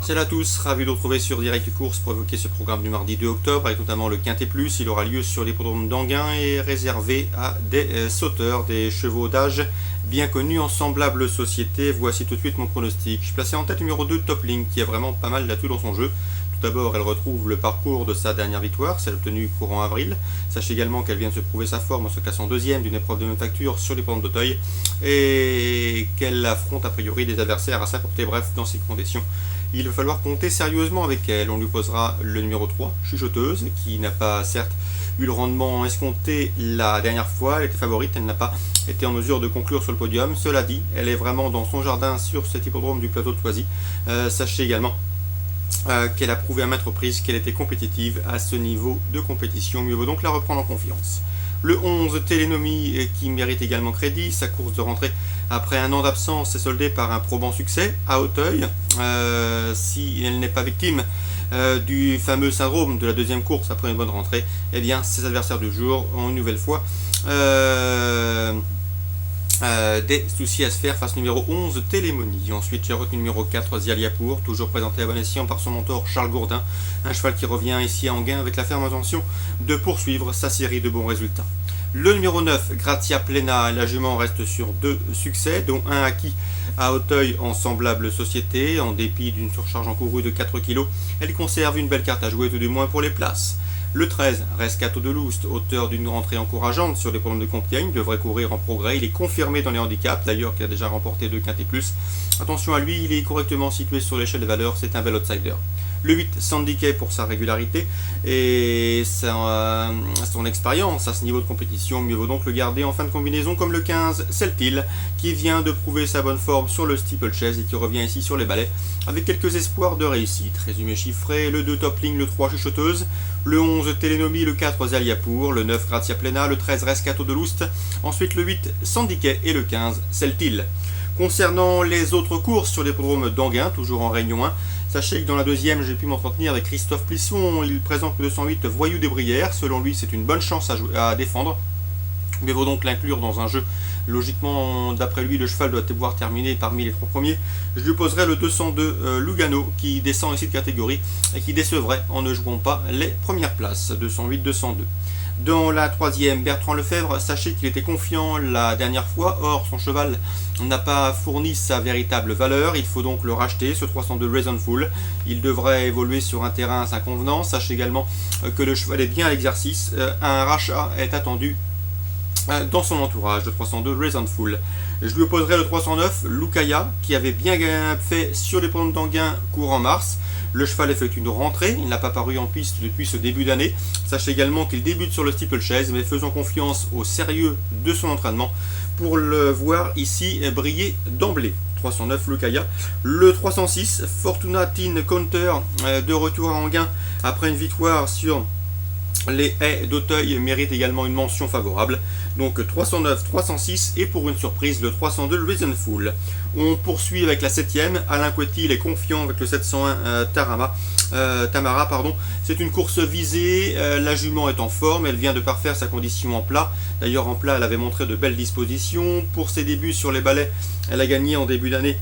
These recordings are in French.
Salut à tous, ravi de vous retrouver sur Direct Course pour évoquer ce programme du mardi 2 octobre avec notamment le Quintet Plus. Il aura lieu sur l'hippodrome d'Anguin et est réservé à des sauteurs, des chevaux d'âge bien connus en semblable société. Voici tout de suite mon pronostic. Je plaçais en tête numéro 2 Top Link qui a vraiment pas mal d'atouts dans son jeu. Tout d'abord, elle retrouve le parcours de sa dernière victoire, celle obtenue courant avril. Sachez également qu'elle vient de se prouver sa forme en se classant deuxième d'une épreuve de même facture sur l'hippodrome d'Auteuil et qu'elle affronte a priori des adversaires à sa portée. Bref, dans ces conditions, il va falloir compter sérieusement avec elle. On lui posera le numéro 3, Chuchoteuse, qui n'a pas certes eu le rendement escompté la dernière fois. Elle était favorite, elle n'a pas été en mesure de conclure sur le podium. Cela dit, elle est vraiment dans son jardin sur cet hippodrome du plateau de Choisy. Sachez également qu'elle a prouvé à maintes reprises qu'elle était compétitive à ce niveau de compétition. Mieux vaut donc la reprendre en confiance. Le 11, Télénomie, qui mérite également crédit. Sa course de rentrée après un an d'absence est soldée par un probant succès à Auteuil. Si elle n'est pas victime du fameux syndrome de la deuxième course après une bonne rentrée, eh bien ses adversaires du jour ont une nouvelle fois des soucis à se faire face numéro 11, Télémonie. Ensuite, j'ai retenu numéro 4, Zialiapour, toujours présenté à bon escient par son mentor Charles Gourdin. Un cheval qui revient ici à Anguin avec la ferme intention de poursuivre sa série de bons résultats. Le numéro 9, Grazia Plena, la jument reste sur 2 succès, dont un acquis à Auteuil en semblable société. En dépit d'une surcharge encourue de 4 kg, elle conserve une belle carte à jouer, tout du moins pour les places. Le 13, Rescato de Loust, auteur d'une rentrée encourageante sur les podiums de Compiègne, devrait courir en progrès. Il est confirmé dans les handicaps, d'ailleurs qu'il a déjà remporté 2 Quintet Plus. Attention à lui, il est correctement situé sur l'échelle des valeurs, c'est un bel outsider. Le 8, Sandy Kay pour sa régularité et son expérience à ce niveau de compétition. Mieux vaut donc le garder en fin de combinaison comme le 15, Celtil, qui vient de prouver sa bonne forme sur le steeplechase et qui revient ici sur les balais avec quelques espoirs de réussite. Résumé chiffré, le 2 Top Link, le 3 Chuchoteuse, le 11 Télénomie, le 4 Zialiapour, le 9 Grazia Plena, le 13 Rescato de Loust, ensuite le 8 Sandy Kay et le 15 Celtil. Concernant les autres courses sur l'hippodrome d'Anguin, toujours en Réunion 1, sachez que dans la deuxième, j'ai pu m'entretenir avec Christophe Plisson. Il présente le 208 Voyou des Brières. Selon lui, c'est une bonne chance à défendre. Il vaut donc l'inclure dans un jeu. Logiquement, d'après lui, le cheval doit pouvoir terminer parmi les 3 premiers. Je lui poserai le 202 Lugano, qui descend ici de catégorie et qui décevrait en ne jouant pas les premières places. 208-202. Dans la troisième, Bertrand Lefebvre, sachez qu'il était confiant la dernière fois, or son cheval n'a pas fourni sa véritable valeur, il faut donc le racheter, ce 302 Reasonful. Il devrait évoluer sur un terrain à sa convenance. Sachez également que le cheval est bien à l'exercice, un rachat est attendu dans son entourage, le 302 Reasonful. Je lui opposerai le 309 Lukaya, qui avait bien fait sur les podiums d'Anguin courant mars. Le cheval effectue une rentrée, il n'a pas paru en piste depuis ce début d'année. Sachez également qu'il débute sur le steeplechase, mais faisons confiance au sérieux de son entraînement pour le voir ici briller d'emblée. 309 Lukaya. Le 306 Fortuna Teen Counter, de retour à Anguin après une victoire sur les haies d'Auteuil, mérite également une mention favorable. Donc 309, 306 et pour une surprise le 302 Reasonful. On poursuit avec la 7ème. Alain Couetil est confiant avec le 701 Tamara. C'est une course visée. La jument est en forme. Elle vient de parfaire sa condition en plat. D'ailleurs en plat elle avait montré de belles dispositions. Pour ses débuts sur les balais, elle a gagné en début d'année.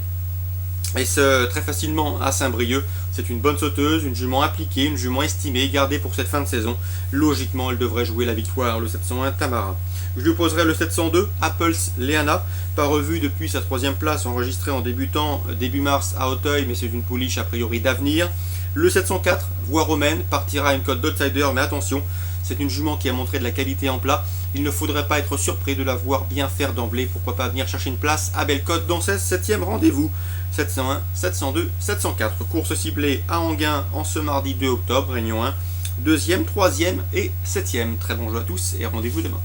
Et ce très facilement à Saint-Brieuc. C'est une bonne sauteuse, une jument appliquée, une jument estimée, gardée pour cette fin de saison. Logiquement, elle devrait jouer la victoire, le 701 Tamara. Je lui poserai le 702 Apples Leana, pas revu depuis sa 3ème place enregistrée en débutant début mars à Auteuil, mais c'est une pouliche a priori d'avenir. Le 704 Voix Romaine partira à une cote d'outsider, mais attention, c'est une jument qui a montré de la qualité en plat. Il ne faudrait pas être surpris de la voir bien faire d'emblée. Pourquoi pas venir chercher une place à belle cote dans ce 7e rendez-vous. 701, 702, 704. Course ciblée à Anguin en ce mardi 2 octobre, Réunion 1. 2e, 3e et 7e. Très bon jeu à tous et rendez-vous demain.